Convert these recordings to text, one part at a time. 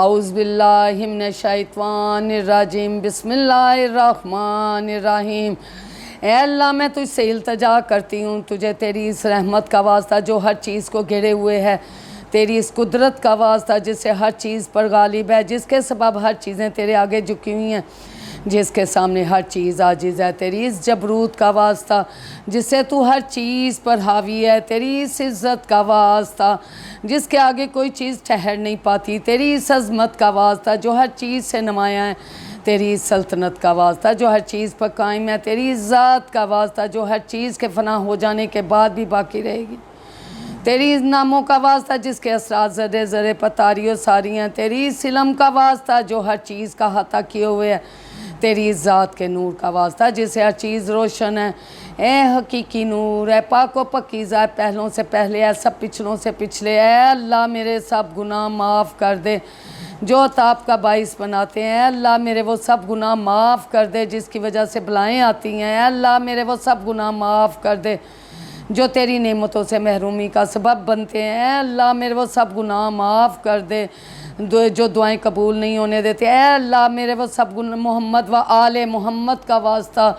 اعوذ باللہ من الشیطان الرجیم، بسم اللہ الرحمن الرحیم۔ اے اللہ میں تجھ سے التجا کرتی ہوں، تجھے تیری اس رحمت کا واسطہ جو ہر چیز کو گھیرے ہوئے ہے، تیری اس قدرت کا واسطہ جس سے ہر چیز پر غالب ہے، جس کے سبب ہر چیزیں تیرے آگے جھکی ہوئی ہیں، جس کے سامنے ہر چیز عاجز ہے، تیری اس جبروت کا واسطہ جس سے تو ہر چیز پر حاوی ہے، تیری اس عزت کا واسطہ جس کے آگے کوئی چیز ٹھہر نہیں پاتی، تیری اس عظمت کا واسطہ جو ہر چیز سے نمایاں ہے، تیری اس سلطنت کا واسطہ جو ہر چیز پر قائم ہے، تیری اس ذات کا واسطہ جو ہر چیز کے فنا ہو جانے کے بعد بھی باقی رہے گی، تیری اس ناموں کا واسطہ جس کے اثرات ذرے ذرے پر طاری و ساری ہیں، تیری اس علم کا واسطہ جو ہر چیز کا احاطہ کیے ہوئے ہے، تیری اس ذات کے نور کا واسطہ جس سے ہر چیز روشن ہے۔ اے حقیقی نور، اے پاک و پاکیزہ، اے پہلوں سے پہلے، اے سب پچھلوں سے پچھلے، اے اللہ میرے سب گناہ معاف کر دے جو تاب کا باعث بناتے ہیں، اے اللہ میرے وہ سب گناہ معاف کر دے جس کی وجہ سے بلائیں آتی ہیں، اے اللہ میرے وہ سب گناہ معاف کر دے جو تیری نعمتوں سے محرومی کا سبب بنتے ہیں، اے اللہ میرے وہ سب گناہ معاف کر دے جو دعائیں قبول نہیں ہونے دیتے، اے اللہ میرے وہ سب گناہ محمد و آل محمد کا واسطہ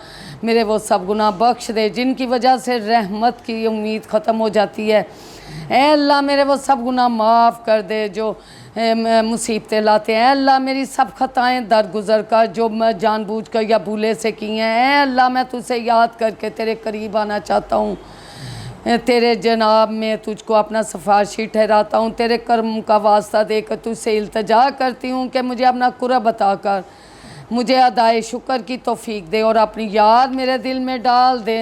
میرے وہ سب گناہ بخش دے جن کی وجہ سے رحمت کی امید ختم ہو جاتی ہے، اے اللہ میرے وہ سب گناہ معاف کر دے جو مصیبتیں لاتے ہیں، اے اللہ میری سب خطائیں درگزر کر جو میں جان بوجھ کر یا بھولے سے کی ہیں، اے اللہ میں تجھ سے یاد کر کے تیرے قریب آنا چاہتا ہوں، تیرے جناب میں تجھ کو اپنا سفارشی ٹھہراتا ہوں، تیرے کرم کا واسطہ دے کر تجھ سے التجا کرتی ہوں کہ مجھے اپنا قرب عطا کر، مجھے ادائے شکر کی توفیق دے اور اپنی یاد میرے دل میں ڈال دے،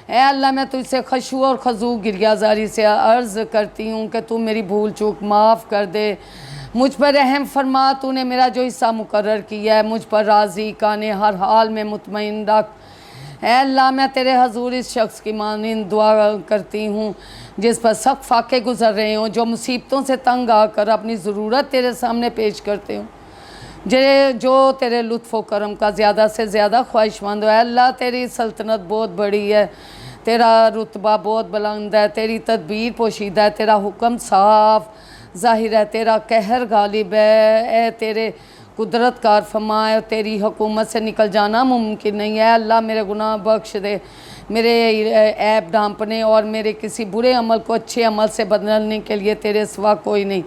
اے اللہ میں تجھ سے خشوع اور خضوع گریہ زاری سے عرض کرتی ہوں کہ تو میری بھول چوک معاف کر دے، مجھ پر رحم فرما، تو نے میرا جو حصہ مقرر کیا ہے مجھ پر راضی کانے ہر حال میں مطمئن رکھ، اے اللہ میں تیرے حضور اس شخص کی مانند دعا کرتی ہوں جس پر سخت فاقے گزر رہے ہوں، جو مصیبتوں سے تنگ آ کر اپنی ضرورت تیرے سامنے پیش کرتے ہوں، جو تیرے لطف و کرم کا زیادہ سے زیادہ خواہش مند ہو، اے اللہ تیری سلطنت بہت بڑی ہے، تیرا رتبہ بہت بلند ہے، تیری تدبیر پوشیدہ ہے، تیرا حکم صاف ظاہر ہے، تیرا قہر غالب ہے، اے تیرے قدرت کار فرمائے اور تیری حکومت سے نکل جانا ممکن نہیں ہے، اللہ میرے گناہ بخش دے، میرے عیب ڈھانپنے اور میرے کسی برے عمل کو اچھے عمل سے بدلنے کے لیے تیرے سوا کوئی نہیں،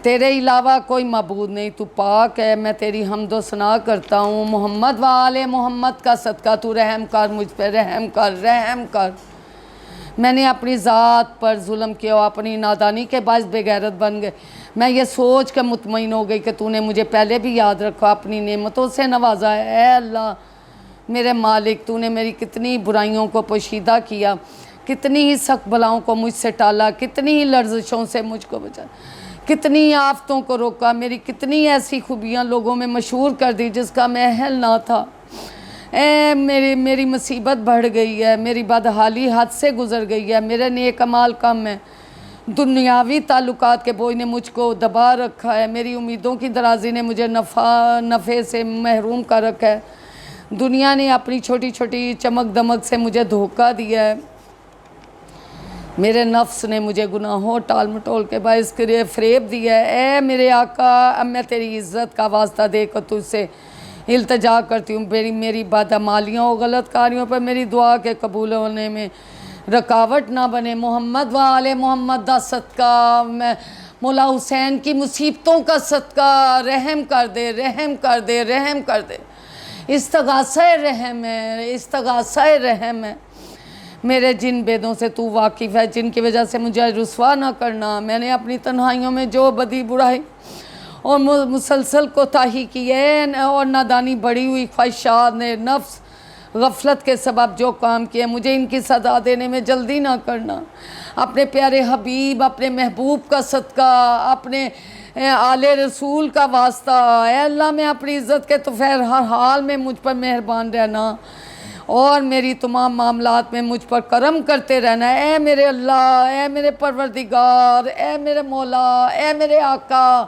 تیرے علاوہ کوئی معبود نہیں، تو پاک ہے، میں تیری حمد و ثنا کرتا ہوں، محمد و آل محمد کا صدقہ تو رحم کر، مجھ پہ رحم کر، رحم کر، میں نے اپنی ذات پر ظلم کیا اور اپنی نادانی کے باعث بے غیرت بن گئے، میں یہ سوچ کے مطمئن ہو گئی کہ تو نے مجھے پہلے بھی یاد رکھا، اپنی نعمتوں سے نوازا ہے، اے اللہ میرے مالک تو نے میری کتنی برائیوں کو پوشیدہ کیا، کتنی ہی سخت بلاؤں کو مجھ سے ٹالا، کتنی ہی لرزشوں سے مجھ کو بچا، کتنی آفتوں کو روکا، میری کتنی ایسی خوبیاں لوگوں میں مشہور کر دی جس کا میں اہل نہ تھا، اے میری مصیبت بڑھ گئی ہے، میری بدحالی حد سے گزر گئی ہے، میرے نیک اعمال کم ہیں، دنیاوی تعلقات کے بوجھ نے مجھ کو دبا رکھا ہے، میری امیدوں کی درازی نے مجھے نفع سے محروم کر رکھا ہے، دنیا نے اپنی چھوٹی چھوٹی چمک دمک سے مجھے دھوکہ دیا ہے، میرے نفس نے مجھے گناہوں ٹال مٹول کے باعث کے فریب دیا ہے، اے میرے آقا اب میں تیری عزت کا واسطہ دے کر تجھ سے التجا کرتی ہوں، میری بدعمالیوں اور غلط کاریوں پر میری دعا کے قبول ہونے میں رکاوٹ نہ بنے، محمد و آل محمد دا صدقہ، میں مولا حسین کی مصیبتوں کا صدقہ رحم کر دے، رحم کر دے، رحم کر دے، استغاثہ رحم ہے، استغاثہ رحم ہے، میرے جن بیدوں سے تو واقف ہے جن کی وجہ سے مجھے رسوا نہ کرنا، میں نے اپنی تنہائیوں میں جو بدی برائی اور مسلسل کوتاہی کی ہے اور نادانی بڑھی ہوئی خواہشات نے نفس غفلت کے سبب جو کام کیے، مجھے ان کی سزا دینے میں جلدی نہ کرنا، اپنے پیارے حبیب اپنے محبوب کا صدقہ، اپنے آل رسول کا واسطہ، اے اللہ میں اپنی عزت کے طفیل ہر حال میں مجھ پر مہربان رہنا اور میری تمام معاملات میں مجھ پر کرم کرتے رہنا، اے میرے اللہ، اے میرے پروردگار، اے میرے مولا، اے میرے آقا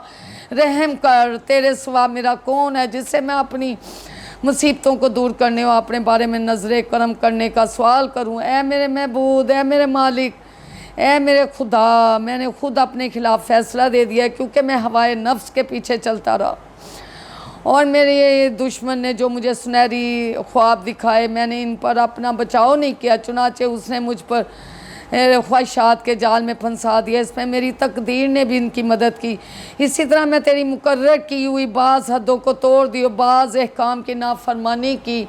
رحم کر، تیرے سوا میرا کون ہے جس سے میں اپنی مصیبتوں کو دور کرنے اور اپنے بارے میں نظر کرم کرنے کا سوال کروں، اے میرے معبود، اے میرے مالک، اے میرے خدا، میں نے خود اپنے خلاف فیصلہ دے دیا کیونکہ میں ہوائے نفس کے پیچھے چلتا رہا، اور میرے دشمن نے جو مجھے سنہری خواب دکھائے میں نے ان پر اپنا بچاؤ نہیں کیا، چنانچہ اس نے مجھ پر خواہشات کے جال میں پھنسا دیا، اس میں میری تقدیر نے بھی ان کی مدد کی۔ اسی طرح میں تیری مقرر کی ہوئی بعض حدوں کو توڑ دی اور بعض احکام کی نافرمانی کی،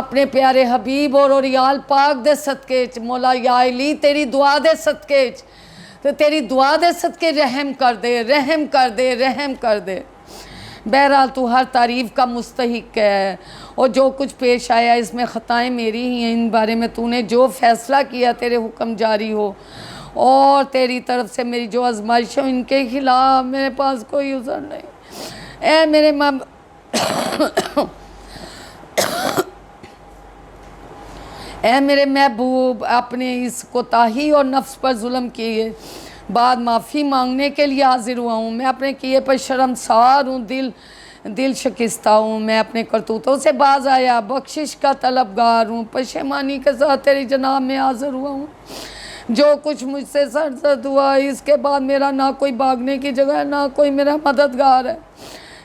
اپنے پیارے حبیب اور اوریال پاک دے صدقے مولا یا علی تیری دعا دے صدقے، تو تیری دعا دے صدقے رحم کر دے، رحم کر دے، رحم کر دے۔ بہرحال تو ہر تعریف کا مستحق ہے، اور جو کچھ پیش آیا اس میں خطائیں میری ہی ہیں، ان بارے میں تو نے جو فیصلہ کیا تیرے حکم جاری ہو، اور تیری طرف سے میری جو آزمائش ہو ان کے خلاف میرے پاس کوئی عذر نہیں۔ اے میرے اے میرے محبوب، اپنے اس کوتاہی اور نفس پر ظلم کیے بعد معافی مانگنے کے لیے حاضر ہوا ہوں۔ میں اپنے کیے پر شرمسار ہوں، دل شکستہ ہوں، میں اپنے کرتوتوں سے باز آیا، بخشش کا طلبگار ہوں، پشیمانی کے ساتھ تیری جناب میں حاضر ہوا ہوں۔ جو کچھ مجھ سے سرزد ہوا اس کے بعد میرا نہ کوئی بھاگنے کی جگہ ہے، نہ کوئی میرا مددگار ہے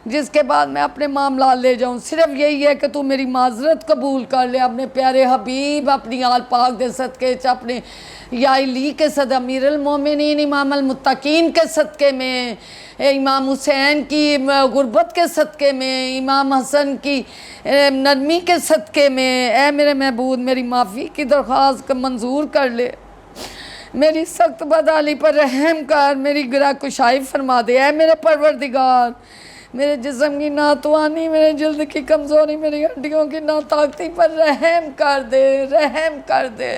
جس کے بعد میں اپنے معاملات لے جاؤں۔ صرف یہی ہے کہ تو میری معذرت قبول کر لے، اپنے پیارے حبیب اپنی آل پاک دے صدقے، اپنے یا علی کے صدقے، امیر المومنین امام المتقین کے صدقے میں، امام حسین کی غربت کے صدقے میں، امام حسن کی نرمی کے صدقے میں، اے میرے محبوب میری معافی کی درخواست منظور کر لے، میری سخت بدحالی پر رحم کر، میری گرہ کشائی فرما دے۔ اے میرے پروردگار، میرے جسم کی ناتوانی، میرے جلد کی کمزوری، میری ہڈیوں کی ناطاقتی پر رحم کر دے، رحم کر دے۔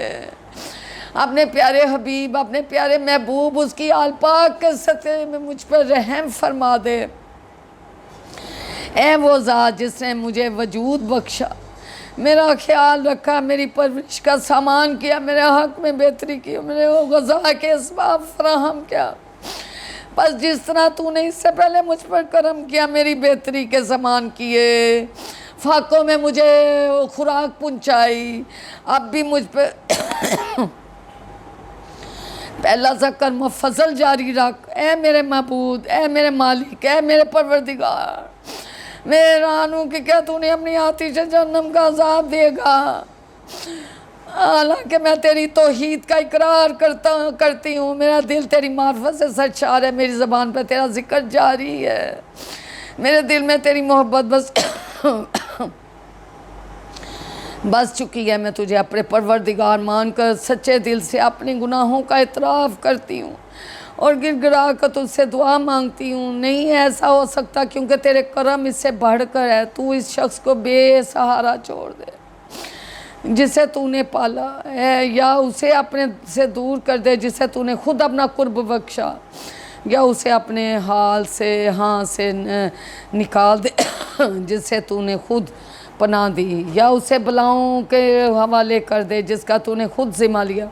اپنے پیارے حبیب، اپنے پیارے محبوب، اس کی آل پاک کے صدقے میں مجھ پر رحم فرما دے۔ اے وہ ذات جس نے مجھے وجود بخشا، میرا خیال رکھا، میری پرورش کا سامان کیا، میرے حق میں بہتری کی، میرے غذا کے اسباب فراہم کیا، بس جس طرح تو نے اس سے پہلے مجھ پر کرم کیا، میری بہتری کے سامان کیے، فاقوں میں مجھے خوراک پہنچائی، اب بھی مجھ پہ پہلا سا کرم و فضل جاری رکھ۔ اے میرے معبود، اے میرے مالک، اے میرے پروردگار، میں حیران ہوں کہ کیا تو نے اپنی آتش جہنم کا عذاب دے گا، حالانکہ میں تیری توحید کا اقرار کرتی ہوں، میرا دل تیری معرفت سے سرشار ہے، میری زبان پہ تیرا ذکر جاری ہے، میرے دل میں تیری محبت بس چکی ہے۔ میں تجھے اپنے پروردگار مان کر سچے دل سے اپنے گناہوں کا اعتراف کرتی ہوں اور گر گرا کر تجھ سے دعا مانگتی ہوں۔ نہیں ایسا ہو سکتا کیونکہ تیرے کرم اس سے بڑھ کر ہے، تو اس شخص کو بے سہارا چھوڑ دے جسے تو نے پالا ہے، یا اسے اپنے سے دور کر دے جسے تو نے خود اپنا قرب بخشا، یا اسے اپنے حال سے سے نکال دے جسے تو نے خود پناہ دی، یا اسے بلاؤں کے حوالے کر دے جس کا تو نے خود ذمہ لیا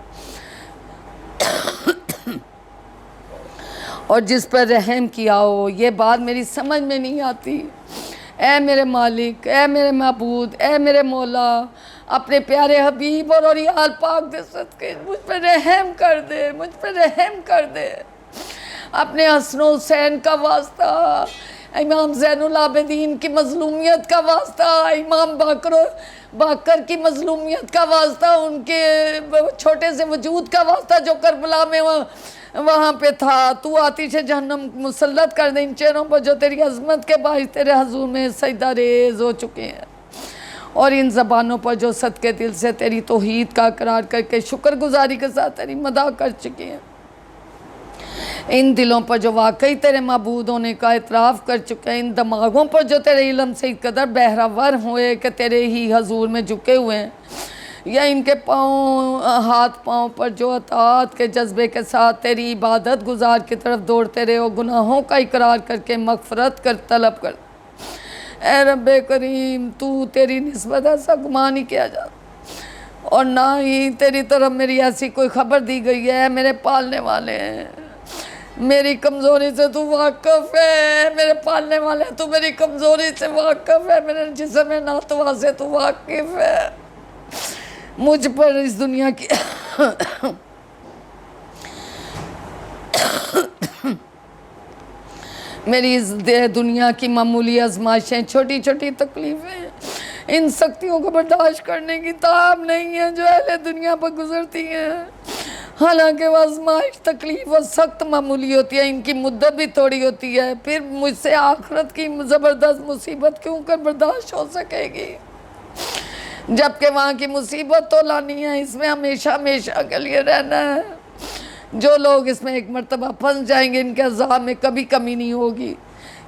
اور جس پر رحم کیا ہو۔ یہ بات میری سمجھ میں نہیں آتی۔ اے میرے مالک، اے میرے معبود، اے میرے مولا، اپنے پیارے حبیب اور اولیاء پاک دے صدقے مجھ پر رحم کر دے، مجھ پر رحم کر دے۔ اپنے حسن و حسین کا واسطہ، امام زین العابدین کی مظلومیت کا واسطہ، امام باقر کی مظلومیت کا واسطہ، ان کے چھوٹے سے وجود کا واسطہ جو کربلا میں وہاں پہ تھا، تو آتش جہنم مسلط کر دے ان چہروں پر جو تیری عظمت کے باعث تیرے حضور میں سجدہ ریز ہو چکے ہیں، اور ان زبانوں پر جو صدقے دل سے تیری توحید کا اقرار کر کے شکر گزاری کے ساتھ تیری مدح کر چکے ہیں، ان دلوں پر جو واقعی تیرے معبود ہونے کا اعتراف کر چکے ہیں، ان دماغوں پر جو تیرے علم سے قدر بہرور ہوئے کہ تیرے ہی حضور میں جھکے ہوئے ہیں، یا ان کے ہاتھ پاؤں پر جو اطاعت کے جذبے کے ساتھ تیری عبادت گزار کی طرف دوڑتے رہے ہو، گناہوں کا اقرار کر کے مغفرت کر طلب کر۔ اے رب کریم، تو تیری نسبت ایسا گمان ہی کیا جاتا اور نہ ہی تیری طرف میری ایسی کوئی خبر دی گئی ہے۔ میرے پالنے والے ہیں، میری کمزوری سے تو واقف ہے، میرے پالنے والے تو میری کمزوری سے واقف ہے، میرے جسم ناتوا سے تو واقف ہے۔ مجھ پر اس دنیا کی میری اس دنیا کی معمولی آزمائشیں، چھوٹی چھوٹی تکلیفیں، ان سختیوں کو برداشت کرنے کی طاقت نہیں ہے جو اہل دنیا پر گزرتی ہیں۔ حالانکہ وہ آزمائش، تکلیف اور سخت معمولی ہوتی ہے، ان کی مدت بھی تھوڑی ہوتی ہے، پھر مجھ سے آخرت کی زبردست مصیبت کیوں کر برداشت ہو سکے گی؟ جبکہ وہاں کی مصیبت تو لانی ہے، اس میں ہمیشہ ہمیشہ کے لیے رہنا ہے۔ جو لوگ اس میں ایک مرتبہ پھنس جائیں گے، ان کے عذاب میں کبھی کمی نہیں ہوگی،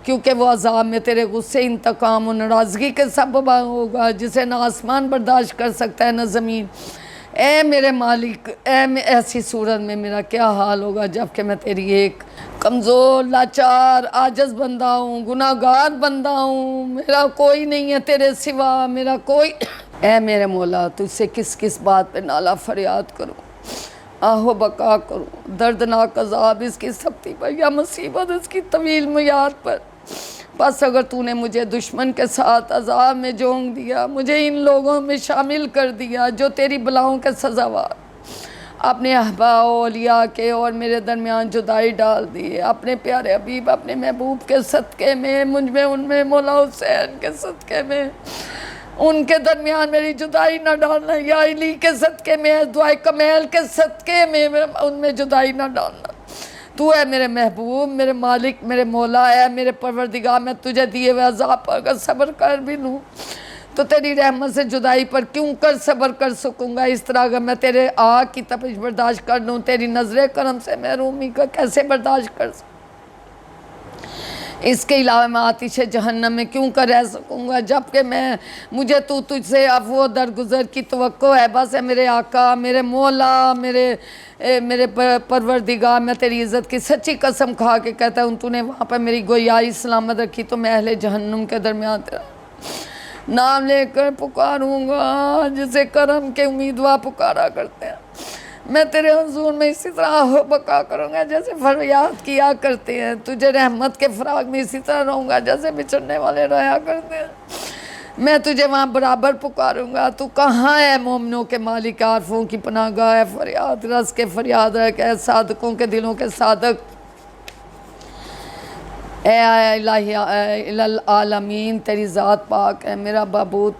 کیونکہ وہ عذاب میں تیرے غصے، انتقام و ناراضگی کے سبب ہوگا، جسے نہ آسمان برداشت کر سکتا ہے نہ زمین۔ اے میرے مالک، ایسی صورت میں میرا کیا حال ہوگا، جبکہ میں تیری ایک کمزور، لاچار، عاجز بندہ ہوں، گناہ گار بندہ ہوں، میرا کوئی نہیں ہے تیرے سوا، میرا کوئی۔ اے میرے مولا، تجھ سے کس کس بات پہ نالہ فریاد کروں، آہو بکا کروں، دردناک عذاب اس کی سختی پر یا مصیبت اس کی طویل میعاد پر۔ بس اگر تو نے مجھے دشمن کے ساتھ عذاب میں جھونک دیا، مجھے ان لوگوں میں شامل کر دیا جو تیری بلاؤں کے سزاوار، اپنے احباب و اولیاء کے اور میرے درمیان جدائی ڈال دیے، اپنے پیارے حبیب، اپنے محبوب کے صدقے میں، مجھ میں، ان میں، مولا حسین کے صدقے میں ان کے درمیان میری جدائی نہ ڈالنا، یا علی کے صدقے میں، دعائے کمیل کے صدقے میں ان میں جدائی نہ ڈالنا۔ تو ہے میرے محبوب، میرے مالک، میرے مولا، ہے میرے پروردگار، میں تجھے دیے ہوئے عذاب پر اگر صبر کر بھی لوں تو تیری رحمت سے جدائی پر کیوں کر صبر کر سکوں گا؟ اس طرح اگر میں تیرے آگ کی تپش برداشت کر لوں، تیری نظر کرم سے محرومی کا کیسے برداشت کر سکوں؟ اس کے علاوہ میں آتش جہنم میں کیوں کر رہ سکوں گا، جبکہ مجھے تجھ سے عفو و درگزر کی توقع ہے۔ بس ہے میرے آقا، میرے مولا، میرے پروردگار، میں تیری عزت کی سچی قسم کھا کے کہتا ہوں، تو نے وہاں پر میری گویائی سلامت رکھی تو میں اہل جہنم کے درمیان تیرا نام لے کر پکاروں گا، جسے کرم کے امیدوار پکارا کرتے ہیں۔ میں تیرے حضور میں اسی طرح ہو بقا کروں گا جیسے فریاد کیا کرتے ہیں، تجھے رحمت کے فراق میں اسی طرح رہوں گا جیسے بچھڑنے والے رویا کرتے ہیں۔ میں تجھے وہاں برابر پکاروں گا۔ تو کہاں ہے مومنوں کے مالک، عارفوں کی پناہ گاہ، فریاد رس کے فریاد رکھ، اے صادقوں کے دلوں کے صادق، اے الہی العالمین، تیری ذات پاک ہے، میرا معبود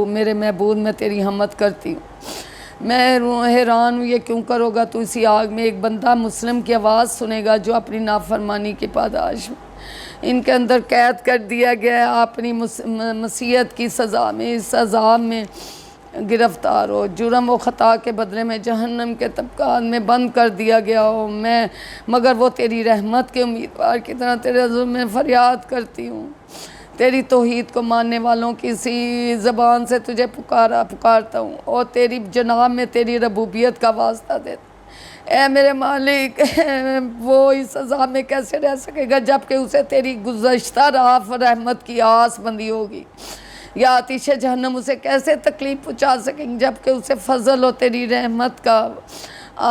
میرے معبود، میں تیری حمد کرتی ہوں۔ میں حیران ہوں، یہ کیوں کرو گا تو اسی آگ میں ایک بندہ مسلم کی آواز سنے گا جو اپنی نافرمانی کی پاداش میں ان کے اندر قید کر دیا گیا ہے، اپنی معصیت کی سزا میں، اس عذاب میں گرفتار ہو، جرم و خطا کے بدلے میں جہنم کے طبقات میں بند کر دیا گیا ہو، مگر وہ تیری رحمت کے امیدوار کی طرح تیرے حضور میں فریاد کرتی ہوں، تیری توحید کو ماننے والوں کی اسی زبان سے تجھے پکارتا ہوں اور تیری جناب میں تیری ربوبیت کا واسطہ دیتا ہوں۔ اے میرے مالک، وہ اس عذاب میں کیسے رہ سکے گا جبکہ اسے تیری گزشتہ راہ رحمت کی آس بندی ہوگی؟ یا آتش جہنم اسے کیسے تکلیف پہنچا سکیں گے جبکہ اسے فضل و تیری رحمت کا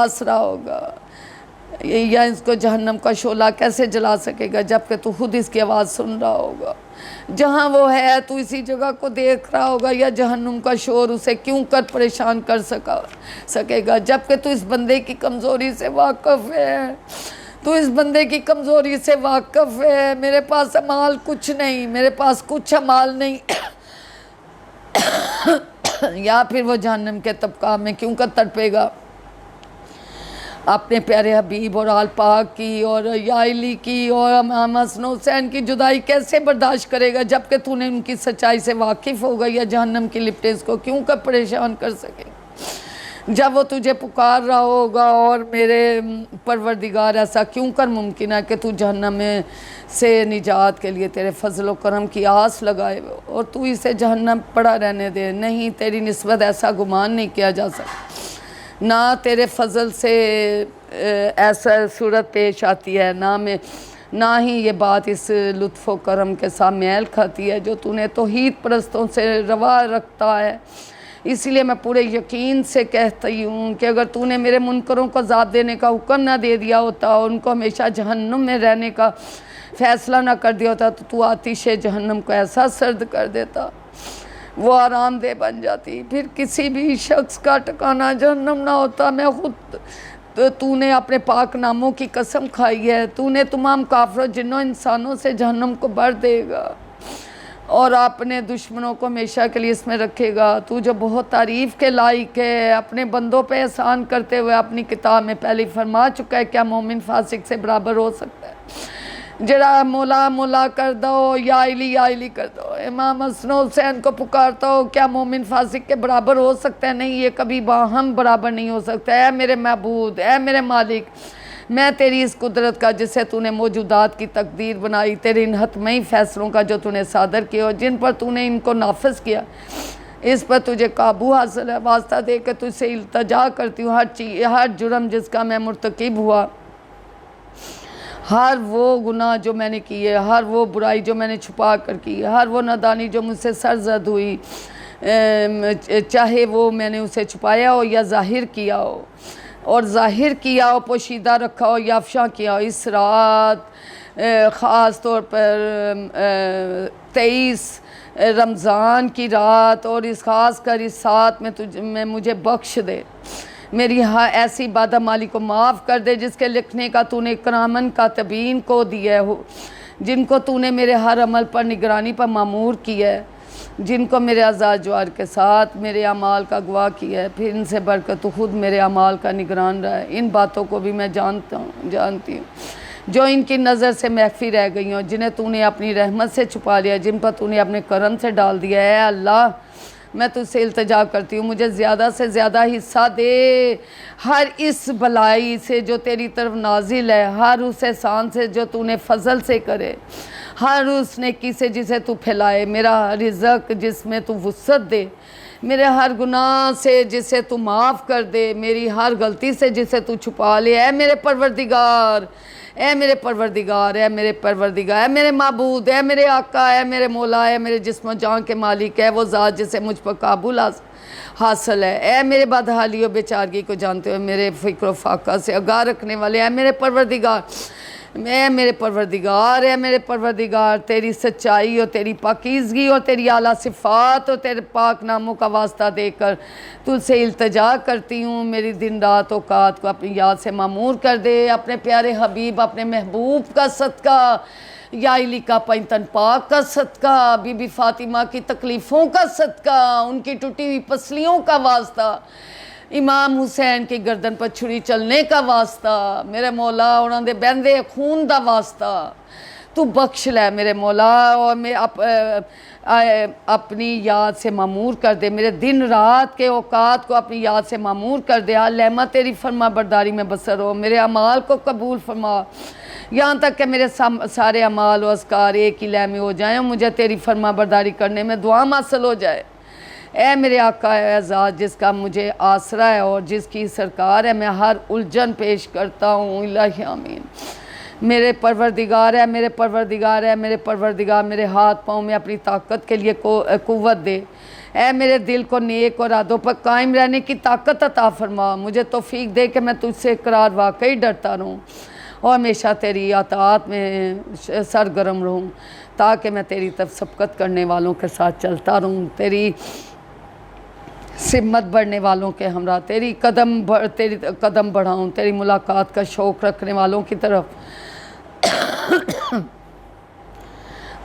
آسرا ہوگا؟ یا اس کو جہنم کا شعلہ کیسے جلا سکے گا جبکہ تو خود اس کی آواز سن رہا ہوگا؟ جہاں وہ ہے تو اسی جگہ کو دیکھ رہا ہوگا، یا جہنم کا شور اسے کیوں کر پریشان کر سکے گا جبکہ تو اس بندے کی کمزوری سے واقف ہے، تو اس بندے کی کمزوری سے واقف ہے۔ میرے پاس امال کچھ نہیں، میرے پاس کچھ امال نہیں یا پھر وہ جہنم کے طبقات میں کیوں کر تڑپے گا؟ اپنے پیارے حبیب اور آل پاک کی اور یا علی کی اور امام حسن حسین کی جدائی کیسے برداشت کرے گا جبکہ تو نے ان کی سچائی سے واقف ہوگا؟ یا جہنم کی لپٹیں اس کو کیوں کر پریشان کر سکے جب وہ تجھے پکار رہا ہوگا؟ اور میرے پروردگار، ایسا کیوں کر ممکن ہے کہ تو جہنم سے نجات کے لیے تیرے فضل و کرم کی آس لگائے اور تو اسے جہنم پڑا رہنے دے؟ نہیں، تیری نسبت ایسا گمان نہیں کیا جا سکتا، نہ تیرے فضل سے ایسا صورت پیش آتی ہے، نہ ہی یہ بات اس لطف و کرم کے ساتھ میل کھاتی ہے جو تو نے توحید پرستوں سے روا رکھتا ہے۔ اسی لیے میں پورے یقین سے کہتی ہوں کہ اگر تو نے میرے منکروں کو عذاب دینے کا حکم نہ دے دیا ہوتا اور ان کو ہمیشہ جہنم میں رہنے کا فیصلہ نہ کر دیا ہوتا تو آتش جہنم کو ایسا سرد کر دیتا، وہ آرام دہ بن جاتی، پھر کسی بھی شخص کا ٹھکانہ جہنم نہ ہوتا۔ میں خود تو نے اپنے پاک ناموں کی قسم کھائی ہے، تو نے تمام کافروں جنوں انسانوں سے جہنم کو بھر دے گا اور اپنے دشمنوں کو ہمیشہ کے لیے اس میں رکھے گا۔ تو جو بہت تعریف کے لائق ہے، اپنے بندوں پہ احسان کرتے ہوئے اپنی کتاب میں پہلے فرما چکا ہے، کیا مومن فاسق سے برابر ہو سکتا ہے؟ جڑا مولا مولا کر دو، یا علی کر دو، امام حسن و حسین کو پکارتا ہو، کیا مومن فاسق کے برابر ہو سکتا ہے؟ نہیں، یہ کبھی باہم برابر نہیں ہو سکتا۔ اے میرے معبود، اے میرے مالک، میں تیری اس قدرت کا جسے تو نے موجودات کی تقدیر بنائی، تیرے ان حتمی فیصلوں کا جو تو نے صادر کیا اور جن پر تو نے ان کو نافذ کیا، اس پر تجھے قابو حاصل ہے۔ واسطہ دے کے تجھ سے التجا کرتی ہوں، ہر جرم جس کا میں مرتکب ہوا، ہر وہ گناہ جو میں نے کیے، ہر وہ برائی جو میں نے چھپا کر کی، ہر وہ نادانی جو مجھ سے سرزد ہوئی، چاہے وہ میں نے اسے چھپایا ہو یا ظاہر کیا ہو، اور ظاہر کیا ہو، پوشیدہ رکھا ہو یا افشاں کیا ہو، اس رات خاص طور پر 23 رمضان کی رات اور اس خاص کر اس ساتھ میں مجھے بخش دے، میری ایسی بادمالی کو معاف کر دے جس کے لکھنے کا تو نے کرامن کاتبین کو دیا ہو، جن کو تو نے میرے ہر عمل پر نگرانی پر مامور کیا ہے، جن کو میرے اعضاء جوار کے ساتھ میرے اعمال کا گواہ کیا ہے، پھر ان سے بڑھ کر تو خود میرے اعمال کا نگران رہا ہے۔ ان باتوں کو بھی میں جانتی ہوں جو ان کی نظر سے مخفی رہ گئی ہوں، جنہیں تو نے اپنی رحمت سے چھپا لیا، جن پر تو نے اپنے کرم سے ڈال دیا ہے۔ اے اللہ، میں تجھ سے التجا کرتی ہوں، مجھے زیادہ سے زیادہ حصہ دے ہر اس بلائی سے جو تیری طرف نازل ہے، ہر اس احسان سے جو تو نے فضل سے کرے، ہر اس نیکی سے جسے تو پھیلائے، میرا رزق جس میں تو وسعت دے، میرے ہر گناہ سے جسے تو معاف کر دے، میری ہر غلطی سے جسے تو چھپا لے۔ اے میرے پروردگار، اے میرے پروردگار، اے میرے پروردگار، اے میرے معبود، اے میرے آقا، اے میرے مولا، اے میرے جسم و جان کے مالک، ہے وہ ذات جسے مجھ پر قابو حاصل ہے۔ اے میرے بدحالی و بیچارگی کو جانتے ہوئے میرے فکر و فاقہ سے آگاہ رکھنے والے، اے میرے پروردگار، اے میرے پروردگار، اے میرے پروردگار، تیری سچائی اور تیری پاکیزگی اور تیری اعلیٰ صفات اور تیرے پاک ناموں کا واسطہ دے کر تجھ سے التجا کرتی ہوں، میری دن رات اوقات کو اپنی یاد سے معمور کر دے، اپنے پیارے حبیب، اپنے محبوب کا صدقہ، یا علی کا پینتن پاک کا صدقہ، بی بی فاطمہ کی تکلیفوں کا صدقہ، ان کی ٹوٹی ہوئی پسلیوں کا واسطہ، امام حسین کی گردن پر چھری چلنے کا واسطہ، میرے مولا انہوں دے بہندے خون دا واسطہ تو بخش لے میرے مولا، اور میں اپنی یاد سے معمور کر دے، میرے دن رات کے اوقات کو اپنی یاد سے معمور کر دے۔ لہمہ تیری فرما برداری میں بسر ہو، میرے اعمال کو قبول فرما، یہاں تک کہ میرے سارے اعمال و اذکار ایک ہی لے میں ہو جائیں، مجھے تیری فرما برداری کرنے میں دعا حاصل ہو جائے۔ اے میرے آقا اعزاز، جس کا مجھے آسرا ہے اور جس کی سرکار ہے، میں ہر الجھن پیش کرتا ہوں، الہی آمین۔ میرے پروردگار ہے، میرے پروردگار ہے، میرے پروردگار، میرے ہاتھ پاؤں میں اپنی طاقت کے لیے قوت دے، اے میرے دل کو نیک اور ارادوں پر قائم رہنے کی طاقت عطا فرما، مجھے توفیق دے کہ میں تجھ سے اقرار واقعی ڈرتا رہوں اور ہمیشہ تیری اطاعت میں سرگرم رہوں، تاکہ میں تیری طرف سبقت کرنے والوں کے ساتھ چلتا رہوں، تیری سمت بڑھنے والوں کے ہمراہ، تیری قدم بڑھاؤں، تیری ملاقات کا شوق رکھنے والوں کی طرف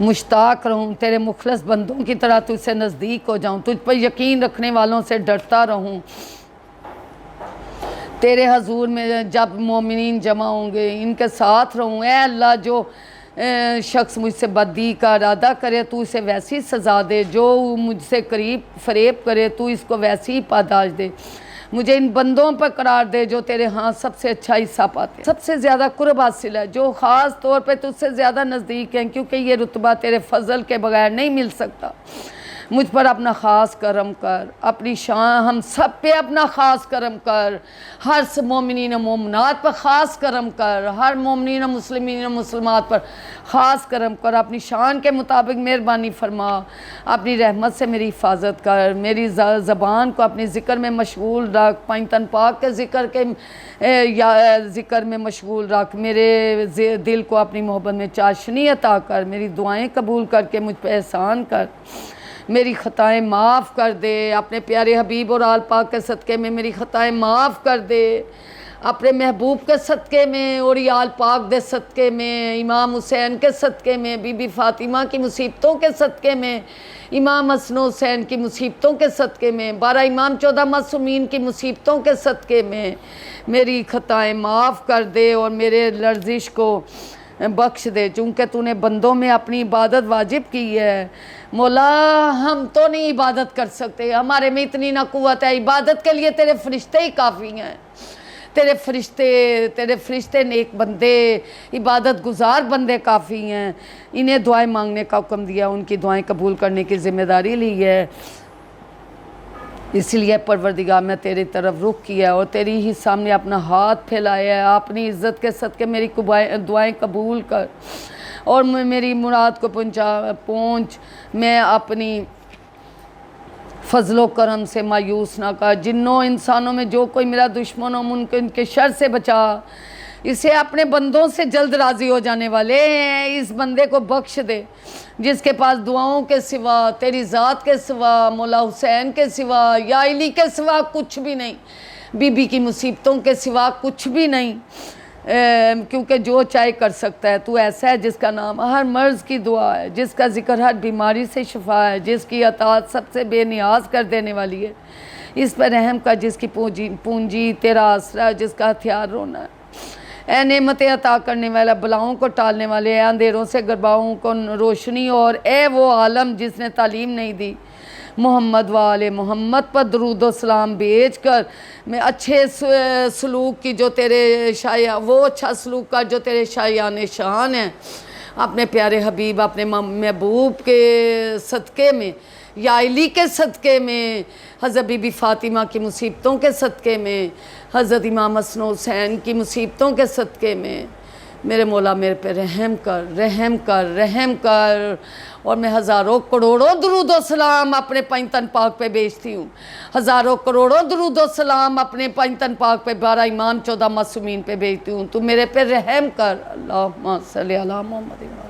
مشتاق رہوں، تیرے مخلص بندوں کی طرح تجھ سے نزدیک ہو جاؤں، تجھ پر یقین رکھنے والوں سے ڈرتا رہوں، تیرے حضور میں جب مومنین جمع ہوں گے ان کے ساتھ رہوں۔ اے اللہ، جو شخص مجھ سے بدی کا ارادہ کرے تو اسے ویسی سزا دے، جو مجھ سے قریب فریب کرے تو اس کو ویسی ہی پاداش دے، مجھے ان بندوں پر قرار دے جو تیرے ہاں سب سے اچھا حصہ پاتے ہیں، سب سے زیادہ قرب حاصل ہے، جو خاص طور پہ تجھ سے زیادہ نزدیک ہیں، کیونکہ یہ رتبہ تیرے فضل کے بغیر نہیں مل سکتا۔ مجھ پر اپنا خاص کرم کر، اپنی شان ہم سب پہ اپنا خاص کرم کر، ہر مومنین و مومنات پر خاص کرم کر، ہر مومنین و مسلمین و مسلمات پر خاص کرم کر، اپنی شان کے مطابق مہربانی فرما، اپنی رحمت سے میری حفاظت کر، میری زبان کو اپنے ذکر میں مشغول رکھ، پینتن پاک کے ذکر میں مشغول رکھ، میرے دل کو اپنی محبت میں چاشنی عطا کر، میری دعائیں قبول کر کے مجھ پہ احسان کر، میری خطائیں معاف کر دے، اپنے پیارے حبیب اور آل پاک کے صدقے میں میری خطائیں معاف کر دے، اپنے محبوب کے صدقے میں اور آل پاک دے صدقے میں، امام حسین کے صدقے میں، بی بی فاطمہ کی مصیبتوں کے صدقے میں، امام حسن و حسین کی مصیبتوں کے صدقے میں، 12 امام 14 معصومین کی مصیبتوں کے صدقے میں میری خطائیں معاف کر دے اور میرے لرزش کو بخش دے، چونکہ تو نے بندوں میں اپنی عبادت واجب کی ہے۔ مولا ہم تو نہیں عبادت کر سکتے، ہمارے میں اتنی نہ قوت ہے، عبادت کے لیے تیرے فرشتے ہی کافی ہیں، تیرے فرشتے نیک بندے، عبادت گزار بندے کافی ہیں، انہیں دعائیں مانگنے کا حکم دیا، ان کی دعائیں قبول کرنے کی ذمہ داری لی ہے۔ اس لیے پروردگار میں تیری طرف رخ کیا اور تیری ہی سامنے اپنا ہاتھ پھیلایا ہے، اپنی عزت کے صدقے میری دعائیں قبول کر اور میری مراد کو پہنچ، میں اپنی فضل و کرم سے مایوس نہ کر، جنوں انسانوں میں جو کوئی میرا دشمن ہو ان کے شر سے بچا، اسے اپنے بندوں سے جلد راضی ہو جانے والے ہیں، اس بندے کو بخش دے جس کے پاس دعاؤں کے سوا، تیری ذات کے سوا، مولا حسین کے سوا، یا علی کے سوا کچھ بھی نہیں، بی بی کی مصیبتوں کے سوا کچھ بھی نہیں، کیونکہ جو چاہے کر سکتا ہے، تو ایسا ہے جس کا نام ہر مرض کی دعا ہے، جس کا ذکر ہر بیماری سے شفا ہے، جس کی اطاعت سب سے بے نیاز کر دینے والی ہے، اس پر رحم کر جس کی پونجی تیرا آسرا ہے، جس کا ہتھیار رونا ہے۔ اے نعمتیں عطا کرنے والا، بلاؤں کو ٹالنے والے، اے اندھیروں سے گرباؤں کو روشنی، اور اے وہ عالم جس نے تعلیم نہیں دی، محمد وآل محمد پر درود و سلام بھیج کر میں اچھے سلوک کی جو تیرے وہ اچھا سلوک کا جو تیرے شایان شان ہیں، اپنے پیارے حبیب، اپنے محبوب کے صدقے میں، یا علی کے صدقے میں، حضرت بی بی فاطمہ کی مصیبتوں کے صدقے میں، حضرت امام حسن و حسین کی مصیبتوں کے صدقے میں، میرے مولا میرے پہ رحم کر، رحم کر، رحم کر، اور میں ہزاروں کروڑوں درود و سلام اپنے پنج تن پاک پہ بیچتی ہوں، ہزاروں کروڑوں درود و سلام اپنے پنج تن پاک پہ، 12 امام 14 معصومین پہ بیچتی ہوں، تو میرے پہ رحم کر، اللہم صلی علی محمد۔